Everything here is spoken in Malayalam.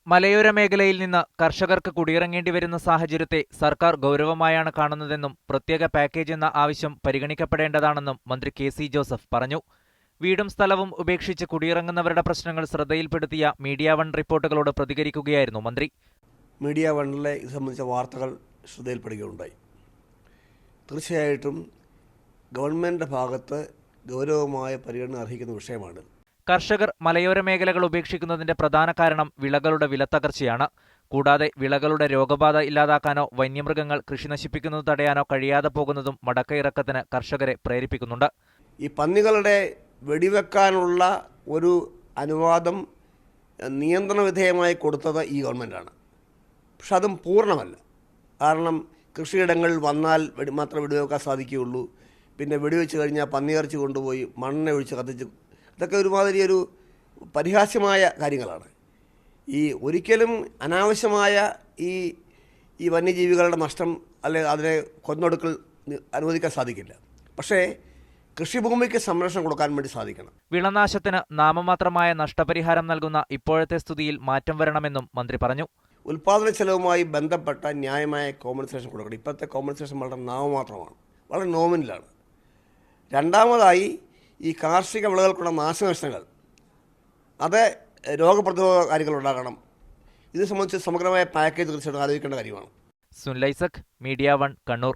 മലയോര മേഖലയിൽ നിന്ന് കർഷകർക്ക് കുടിയിറങ്ങേണ്ടി വരുന്ന സാഹചര്യത്തെ സർക്കാർ ഗൗരവമായാണ് കാണുന്നതെന്നും പ്രത്യേക പാക്കേജ് എന്ന ആവശ്യം പരിഗണിക്കപ്പെടേണ്ടതാണെന്നും മന്ത്രി കെ.സി. ജോസഫ് പറഞ്ഞു. വീടും സ്ഥലവും ഉപേക്ഷിച്ച് കുടിയിറങ്ങുന്നവരുടെ പ്രശ്നങ്ങൾ ശ്രദ്ധയിൽപ്പെടുത്തിയ മീഡിയ വൺ റിപ്പോർട്ടുകളോട് പ്രതികരിക്കുകയായിരുന്നു മന്ത്രി. മീഡിയ വണ്ണിലെ ഇത് സംബന്ധിച്ച വാർത്തകൾ ശ്രദ്ധയിൽപ്പെടുകയുണ്ടായി. തീർച്ചയായിട്ടും ഗവൺമെൻറ്റിൻ്റെ ഭാഗത്ത് ഗൗരവമായ പരിഗണന അർഹിക്കുന്ന വിഷയമാണ്. കർഷകർ മലയോര മേഖലകൾ ഉപേക്ഷിക്കുന്നതിന്റെ പ്രധാന കാരണം വിളകളുടെ വിലത്തകർച്ചയാണ്. കൂടാതെ വിളകളുടെ രോഗബാധ ഇല്ലാതാക്കാനോ വന്യമൃഗങ്ങൾ കൃഷി നശിപ്പിക്കുന്നത് തടയാനോ കഴിയാതെ പോകുന്നതും മടക്കയിറക്കത്തിന് കർഷകരെ പ്രേരിപ്പിക്കുന്നുണ്ട്. ഈ പന്നികളുടെ വെടിവെക്കാനുള്ള ഒരു അനുവാദം നിയന്ത്രണ വിധേയമായി കൊടുത്തത് ഈ ഗവൺമെൻറ്റാണ്. പക്ഷെ അതും പൂർണ്ണമല്ല. കാരണം കൃഷിയിടങ്ങളിൽ വന്നാൽ മാത്രമേ വെടിവെക്കാൻ സാധിക്കുകയുള്ളൂ. പിന്നെ വെടിവെച്ച് കഴിഞ്ഞാൽ പന്നിയിറച്ചി കൊണ്ടുപോയി മണ്ണെണ്ണ ഒഴിച്ച് കത്തിച്ച്, ഇതൊക്കെ ഒരുമാതിരി ഒരു പരിഹാസ്യമായ കാര്യങ്ങളാണ്. ഒരിക്കലും അനാവശ്യമായ ഈ വന്യജീവികളുടെ നഷ്ടം അല്ലെങ്കിൽ അതിനെ കൊന്നൊടുക്കൽ അനുവദിക്കാൻ സാധിക്കില്ല. പക്ഷേ കൃഷിഭൂമിക്ക് സംരക്ഷണം കൊടുക്കാൻ വേണ്ടി സാധിക്കണം. വിളനാശത്തിന് നാമമാത്രമായ നഷ്ടപരിഹാരം നൽകുന്ന ഇപ്പോഴത്തെ സ്ഥിതിയിൽ മാറ്റം വരണമെന്നും മന്ത്രി പറഞ്ഞു. ഉൽപ്പാദന ചെലവുമായി ബന്ധപ്പെട്ട ന്യായമായ കോമ്പൻസേഷൻ കൊടുക്കണം. ഇപ്പോഴത്തെ കോമ്പൻസേഷൻ വളരെ നാമമാത്രമാണ്, വളരെ നോമിനലാണ്. രണ്ടാമതായി ഈ കാർഷിക വിളകൾക്കുള്ള നാശനഷ്ടങ്ങൾ, അത് രോഗപ്രതിരോധ കാര്യങ്ങളുണ്ടാകണം. ഇത് സംബന്ധിച്ച് സമഗ്രമായ പാക്കേജ് തീർച്ചയായിട്ടും ആലോചിക്കേണ്ട കാര്യമാണ്. Sunil Isaac, media one, Kannur.